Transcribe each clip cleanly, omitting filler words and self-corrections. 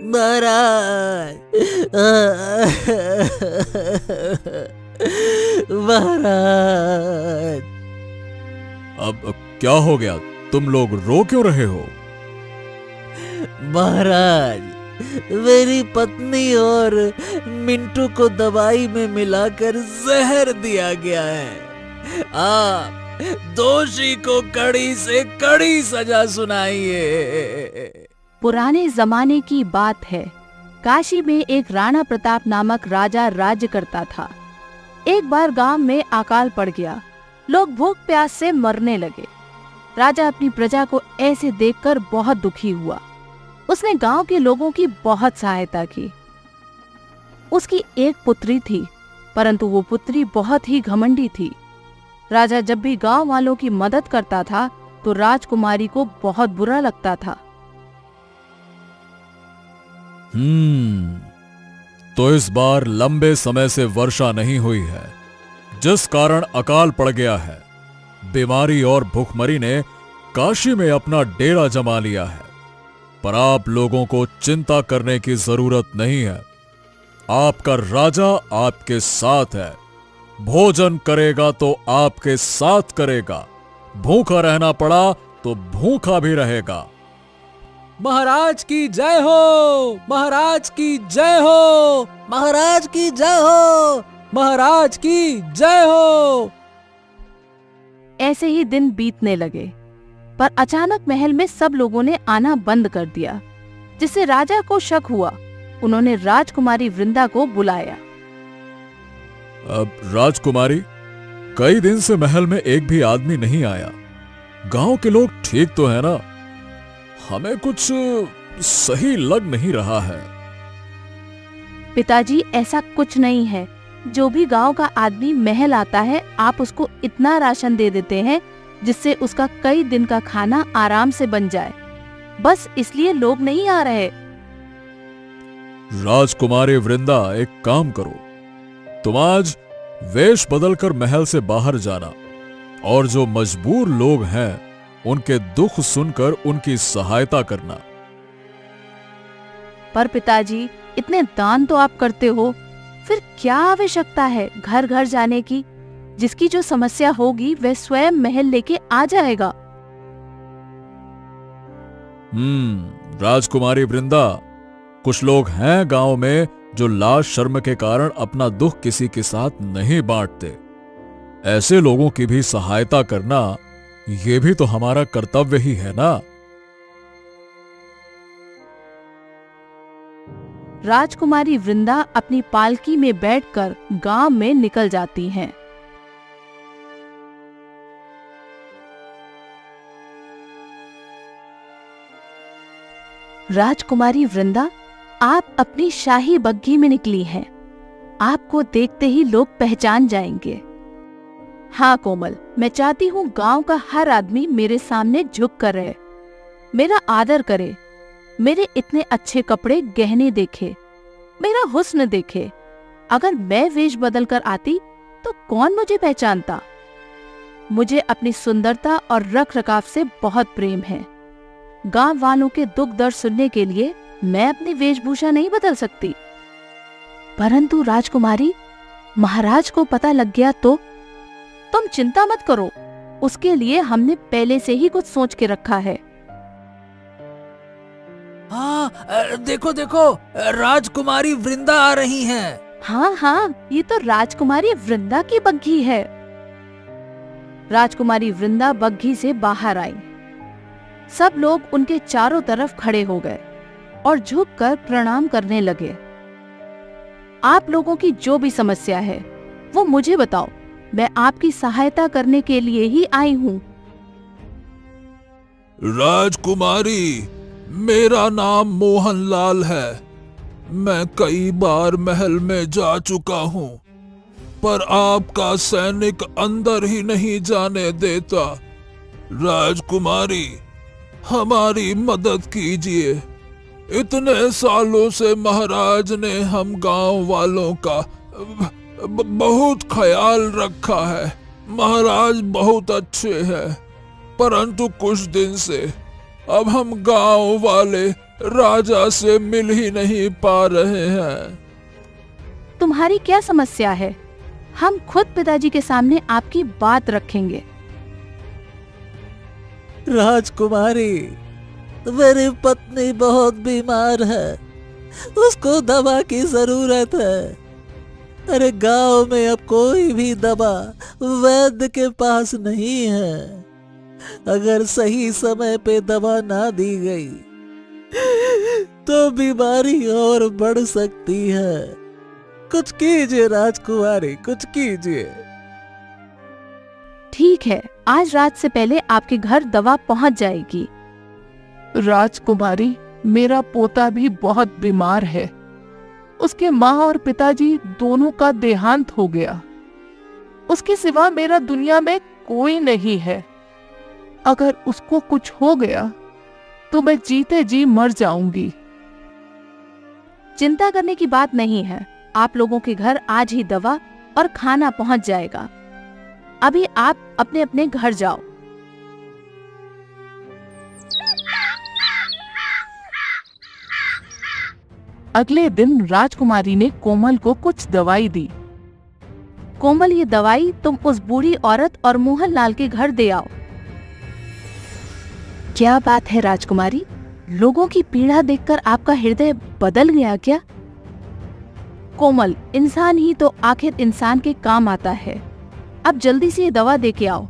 महाराज, महाराज। अब क्या हो गया? तुम लोग रो क्यों रहे हो? महाराज, मेरी पत्नी और मिंटू को दवाई में मिलाकर जहर दिया गया है। आप दोषी को कड़ी से कड़ी सजा सुनाइए। पुराने जमाने की बात है। काशी में एक राणा प्रताप नामक राजा राज्य करता था। एक बार गांव में अकाल पड़ गया। लोग भूख प्यास से मरने लगे। राजा अपनी प्रजा को ऐसे देखकर बहुत दुखी हुआ। उसने गांव के लोगों की बहुत सहायता की। उसकी एक पुत्री थी, परंतु वो पुत्री बहुत ही घमंडी थी। राजा जब भी गांव वालों की मदद करता था तो राजकुमारी को बहुत बुरा लगता था। तो इस बार लंबे समय से वर्षा नहीं हुई है, जिस कारण अकाल पड़ गया है। बीमारी और भूखमरी ने काशी में अपना डेरा जमा लिया है। पर आप लोगों को चिंता करने की जरूरत नहीं है। आपका राजा आपके साथ है। भोजन करेगा तो आपके साथ करेगा। भूखा रहना पड़ा तो भूखा भी रहेगा। महाराज की जय हो, महाराज की जय हो, महाराज की जय हो, महाराज की जय हो। ऐसे ही दिन बीतने लगे, पर अचानक महल में सब लोगों ने आना बंद कर दिया, जिससे राजा को शक हुआ। उन्होंने राजकुमारी वृंदा को बुलाया। अब राजकुमारी, कई दिन से महल में एक भी आदमी नहीं आया। गांव के लोग ठीक तो है ना? हमें कुछ सही लग नहीं रहा है। पिताजी, ऐसा कुछ नहीं है। जो भी गांव का आदमी महल आता है, आप उसको इतना राशन दे देते हैं जिससे उसका कई दिन का खाना आराम से बन जाए। बस इसलिए लोग नहीं आ रहे। राजकुमारी वृंदा, एक काम करो, तुम आज वेश बदलकर महल से बाहर जाना और जो मजबूर लोग हैं उनके दुख सुनकर उनकी सहायता करना। पर पिताजी, इतने दान तो आप करते हो, फिर क्या आवश्यकता है घर घर जाने की? जिसकी जो समस्या होगी वह स्वयं महल लेके आ जाएगा। राजकुमारी वृंदा, कुछ लोग हैं गांव में जो लाज शर्म के कारण अपना दुख किसी के साथ नहीं बांटते। ऐसे लोगों की भी सहायता करना, ये भी तो हमारा कर्तव्य ही है ना। राजकुमारी वृंदा अपनी पालकी में बैठकर गांव में निकल जाती हैं। राजकुमारी वृंदा, आप अपनी शाही बग्घी में निकली हैं। आपको देखते ही लोग पहचान जाएंगे। हाँ कोमल, मैं चाहती हूँ गांव का हर आदमी मेरे सामने झुक कर रहे, मेरा आदर करे, मेरे इतने अच्छे कपड़े गहने देखे, मेरा हुस्न देखे। अगर मैं वेश बदल कर आती तो कौन मुझे पहचानता? मुझे अपनी सुंदरता और रख रखाव से बहुत प्रेम है। गांव वालों के दुख दर्द सुनने के लिए मैं अपनी वेशभूषा नहीं बदल सकती। परंतु राजकुमारी, महाराज को पता लग गया तो? तुम चिंता मत करो, उसके लिए हमने पहले से ही कुछ सोच के रखा है। हाँ, देखो देखो, राजकुमारी वृंदा आ रही हैं। हाँ हाँ, ये तो राजकुमारी वृंदा की बग्घी है। राजकुमारी वृंदा बग्घी से बाहर आई। सब लोग उनके चारों तरफ खड़े हो गए और झुककर प्रणाम करने लगे। आप लोगों की जो भी समस्या है वो मुझे बताओ, मैं आपकी सहायता करने के लिए ही आई हूँ। राजकुमारी, मेरा नाम मोहनलाल है। मैं कई बार महल में जा चुका हूँ, पर आपका सैनिक अंदर ही नहीं जाने देता। राजकुमारी, हमारी मदद कीजिए। इतने सालों से महाराज ने हम गांव वालों का बहुत ख्याल रखा है। महाराज बहुत अच्छे हैं, परंतु कुछ दिन से अब हम गांव वाले राजा से मिल ही नहीं पा रहे हैं। तुम्हारी क्या समस्या है? हम खुद पिताजी के सामने आपकी बात रखेंगे। राजकुमारी, मेरी पत्नी बहुत बीमार है, उसको दवा की जरूरत है। अरे गांव में अब कोई भी दवा वैद्य के पास नहीं है। अगर सही समय पे दवा ना दी गई तो बीमारी और बढ़ सकती है। कुछ कीजिए राजकुमारी, कुछ कीजिए। ठीक है, आज रात से पहले आपके घर दवा पहुंच जाएगी। राजकुमारी, मेरा पोता भी बहुत बीमार है। उसके माँ और पिताजी दोनों का देहांत हो गया। उसके सिवा मेरा दुनिया में कोई नहीं है। अगर उसको कुछ हो गया तो मैं जीते जी मर जाऊंगी। चिंता करने की बात नहीं है, आप लोगों के घर आज ही दवा और खाना पहुंच जाएगा। अभी आप अपने अपने घर जाओ। अगले दिन राजकुमारी ने कोमल को कुछ दवाई दी। कोमल, ये दवाई तुम उस बूढ़ी औरत और मोहनलाल के घर दे आओ। क्या बात है राजकुमारी, लोगों की पीड़ा देखकर आपका हृदय बदल गया क्या? कोमल, इंसान ही तो आखिर इंसान के काम आता है। अब जल्दी से ये दवा दे के आओ।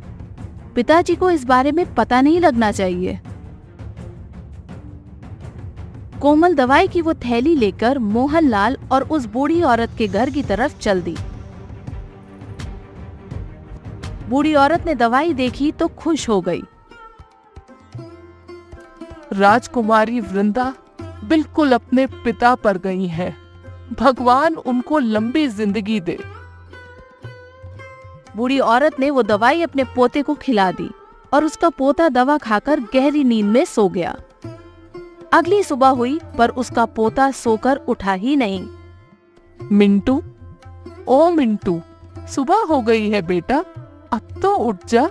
पिताजी को इस बारे में पता नहीं लगना चाहिए। कोमल दवाई की वो थैली लेकर मोहनलाल और उस बूढ़ी औरत के घर की तरफ चल दी। बूढ़ी औरत ने दवाई देखी तो खुश हो गई। राजकुमारी वृंदा बिल्कुल अपने पिता पर गई है। भगवान उनको लंबी जिंदगी दे। बूढ़ी औरत ने वो दवाई अपने पोते को खिला दी और उसका पोता दवा खाकर गहरी नींद में सो गया। अगली सुबह हुई पर उसका पोता सोकर उठा ही नहीं। मिंटू, ओ मिंटू, सुबह हो गई है बेटा, अब तो उठ जा।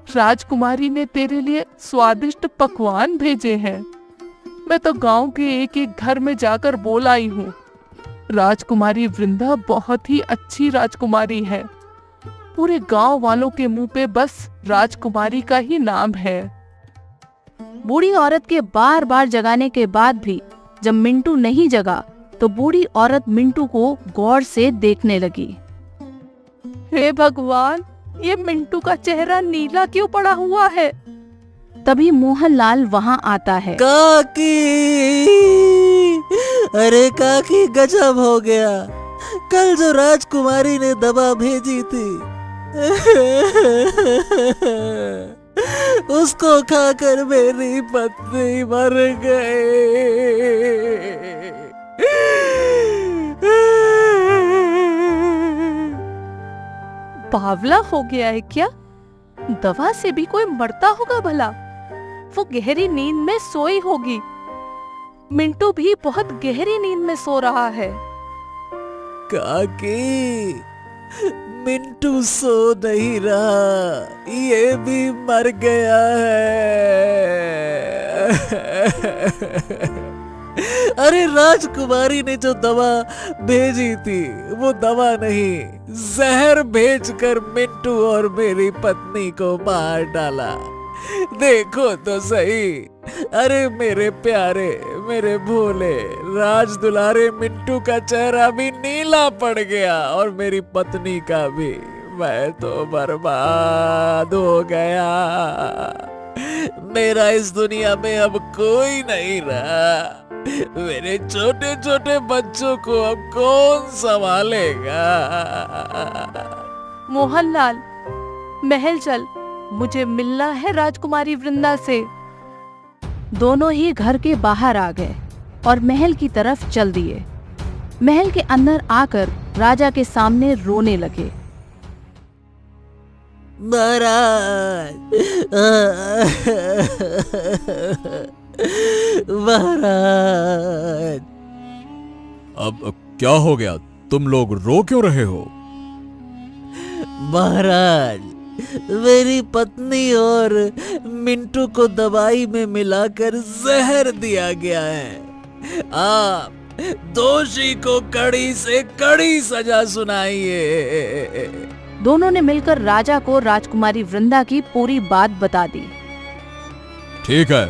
राजकुमारी ने तेरे लिए स्वादिष्ट पकवान भेजे हैं। मैं तो गांव के एक एक घर में जाकर बोल आई हूँ। राजकुमारी वृंदा बहुत ही अच्छी राजकुमारी है। पूरे गांव वालों के मुंह पे बस राजकुमारी का ही नाम है। बूढ़ी औरत के बार बार जगाने के बाद भी जब मिंटू नहीं जगा तो बूढ़ी औरत मिंटू को गौर से देखने लगी। हे भगवान, ये मिंटू का चेहरा नीला क्यों पड़ा हुआ है? तभी मोहनलाल वहाँ आता है। काकी, अरे काकी, गजब हो गया। कल जो राजकुमारी ने दवा भेजी थी उसको खाकर मेरी पत्नी मर गई। बावला हो गया है क्या? दवा से भी कोई मरता होगा भला? वो गहरी नींद में सोई होगी। मिंटू भी बहुत गहरी नींद में सो रहा है। काकी, मिंटू सो नहीं रहा, ये भी मर गया है। अरे राजकुमारी ने जो दवा भेजी थी वो दवा नहीं, जहर भेजकर मिंटू और मेरी पत्नी को मार डाला। देखो तो सही। अरे मेरे प्यारे, मेरे भोले राज दुलारे मिंटू का चेहरा भी नीला पड़ गया और मेरी पत्नी का भी। मैं तो बर्बाद हो गया। मेरा इस दुनिया में अब कोई नहीं रहा। मेरे छोटे छोटे बच्चों को अब कौन संभालेगा? मोहनलाल, महल चल, मुझे मिलना है राजकुमारी वृंदा से। दोनों ही घर के बाहर आ गए और महल की तरफ चल दिए। महल के अंदर आकर राजा के सामने रोने लगे। महाराज, महाराज। अब क्या हो गया? तुम लोग रो क्यों रहे हो? महाराज, मेरी पत्नी और मिंटू को दवाई में मिलाकर जहर दिया गया है। आप दोषी को कड़ी से कड़ी सजा सुनाइए। दोनों ने मिलकर राजा को राजकुमारी वृंदा की पूरी बात बता दी। ठीक है,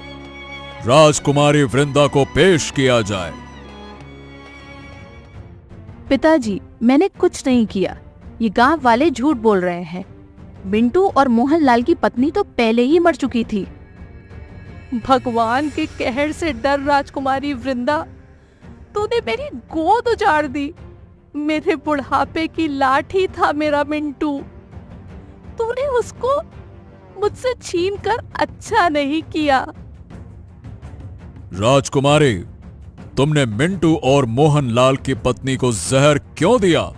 राजकुमारी वृंदा को पेश किया जाए। पिताजी, मैंने कुछ नहीं किया। ये गांव वाले झूठ बोल रहे हैं। मिंटू और मोहनलाल की पत्नी तो पहले ही मर चुकी थी। भगवान के कहर से डर राजकुमारी वृंदा, तूने मेरी गोद उजाड़ दी। मेरे बुढ़ापे की लाठी था मेरा मिंटू। तूने उसको मुझसे छीनकर अच्छा नहीं किया। राजकुमारी, तुमने मिंटू और मोहनलाल की पत्नी को जहर क्यों दिया?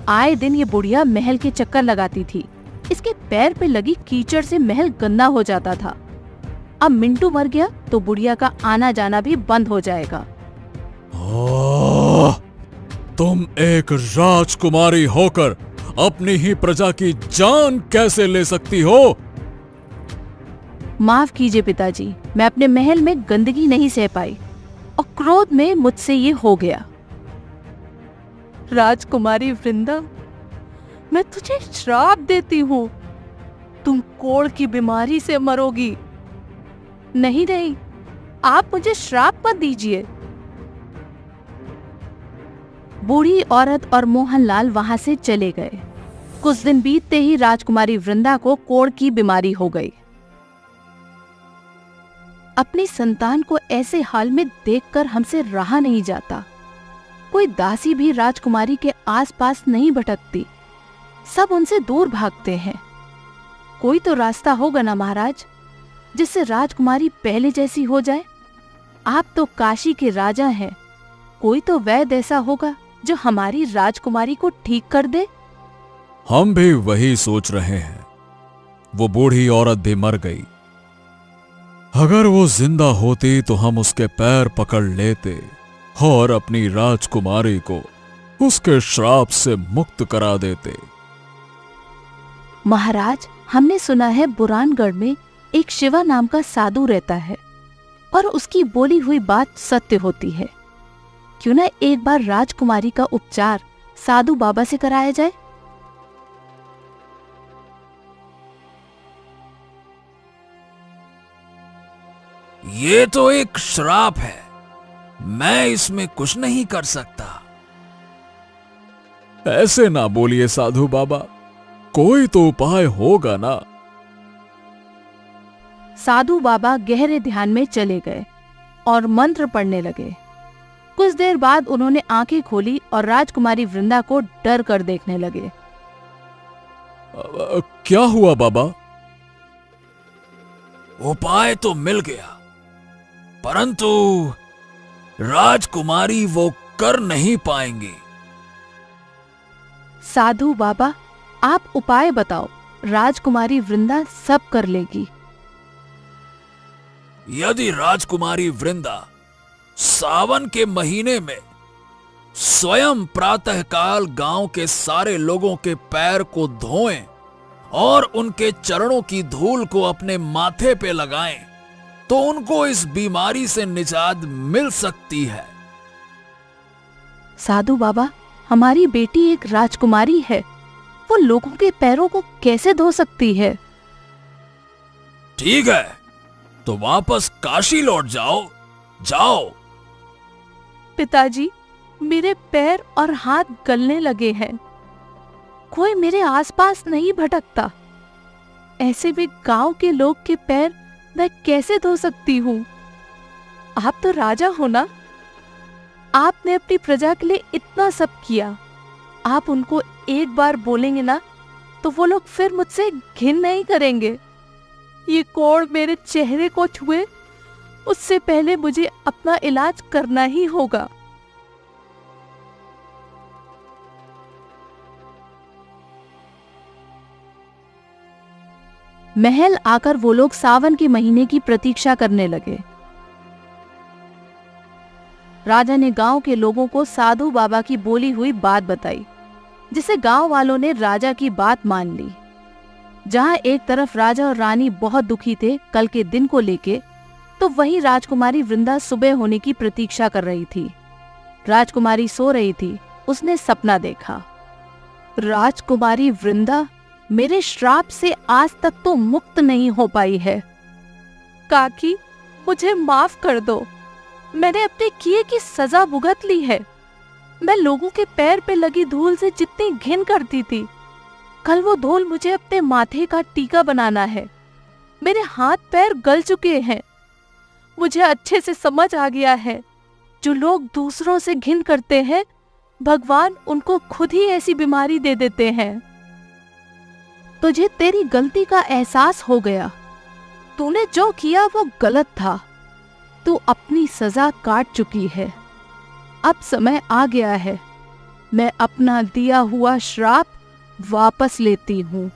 आए दिन ये बुढ़िया महल के चक्कर लगाती थी। इसके पैर पे लगी कीचड़ से महल गंदा हो जाता था। अब मिंटू मर गया तो बुढ़िया का आना जाना भी बंद हो जाएगा। तुम एक राजकुमारी होकर अपनी ही प्रजा की जान कैसे ले सकती हो? माफ कीजिए पिताजी, मैं अपने महल में गंदगी नहीं सह पाई और क्रोध में मुझसे ये हो गया। राजकुमारी वृंदा, मैं तुझे श्राप देती हूँ। तुम कोढ़ की बीमारी से मरोगी। नहीं नहीं, आप मुझे श्राप मत दीजिए। बूढ़ी औरत और मोहनलाल वहां से चले गए। कुछ दिन बीतते ही राजकुमारी वृंदा को कोढ़ की बीमारी हो गई। अपनी संतान को ऐसे हाल में देखकर हमसे रहा नहीं जाता। कोई दासी भी राजकुमारी के आसपास नहीं भटकती। सब उनसे दूर भागते हैं। कोई तो रास्ता होगा ना महाराज, जिससे राजकुमारी पहले जैसी हो जाए। आप तो काशी के राजा हैं। कोई तो वैद्य ऐसा होगा जो हमारी राजकुमारी को ठीक कर दे। हम भी वही सोच रहे हैं। वो बूढ़ी औरत भी मर गई। अगर वो जिंदा होती तो हम उसके पैर पकड़ लेते और अपनी राजकुमारी को उसके श्राप से मुक्त करा देते। महाराज, हमने सुना है बुरानगढ़ में एक शिवा नाम का साधु रहता है और उसकी बोली हुई बात सत्य होती है। क्यों ना एक बार राजकुमारी का उपचार साधु बाबा से कराया जाए? ये तो एक श्राप है, मैं इसमें कुछ नहीं कर सकता। ऐसे ना बोलिए साधु बाबा, कोई तो उपाय होगा ना। साधु बाबा गहरे ध्यान में चले गए और मंत्र पढ़ने लगे। कुछ देर बाद उन्होंने आंखें खोली और राजकुमारी वृंदा को डर कर देखने लगे। क्या हुआ बाबा? उपाय तो मिल गया, परंतु राजकुमारी वो कर नहीं पाएंगी। साधु बाबा, आप उपाय बताओ। राजकुमारी वृंदा सब कर लेगी। यदि राजकुमारी वृंदा सावन के महीने में स्वयं प्रातःकाल गांव के सारे लोगों के पैर को धोएं और उनके चरणों की धूल को अपने माथे पे लगाएं, तो उनको इस बीमारी से निजात मिल सकती है। साधु बाबा, हमारी बेटी एक राजकुमारी है। वो लोगों के पैरों को कैसे धो सकती है? ठीक है, तो वापस काशी लौट जाओ। जाओ। पिताजी, मेरे पैर और हाथ गलने लगे हैं। कोई मेरे आसपास नहीं भटकता। ऐसे में गांव के लोग के पैर मैं कैसे धो सकती हूँ? आप तो राजा हो ना। आपने अपनी प्रजा के लिए इतना सब किया। आप उनको एक बार बोलेंगे ना तो वो लोग फिर मुझसे घिन नहीं करेंगे। ये कोढ़ मेरे चेहरे को छुए उससे पहले मुझे अपना इलाज करना ही होगा। महल आकर वो लोग सावन के महीने की प्रतीक्षा करने लगे। राजा ने गांव के लोगों को साधु बाबा की बोली हुई बात बताई, जिसे गांव वालों ने राजा की बात मान ली। जहाँ एक तरफ राजा और रानी बहुत दुखी थे कल के दिन को लेके, तो वहीं राजकुमारी वृंदा सुबह होने की प्रतीक्षा कर रही थी। राजकुमारी सो रही थी। उसने सपना देखा। राजकुमारी वृंदा मेरे श्राप से आज तक तो मुक्त नहीं हो पाई है। काकी, मुझे माफ कर दो। मैंने अपने किए की सजा भुगत ली है। मैं लोगों के पैर पे लगी धूल से जितनी घिन करती थी, कल वो धूल मुझे अपने माथे का टीका बनाना है। मेरे हाथ पैर गल चुके हैं। मुझे अच्छे से समझ आ गया है, जो लोग दूसरों से घिन करते हैं, भगवान उनको खुद ही ऐसी बीमारी दे देते हैं। तुझे तेरी गलती का एहसास हो गया। तूने जो किया वो गलत था। तू अपनी सजा काट चुकी है। अब समय आ गया है। मैं अपना दिया हुआ श्राप वापस लेती हूँ।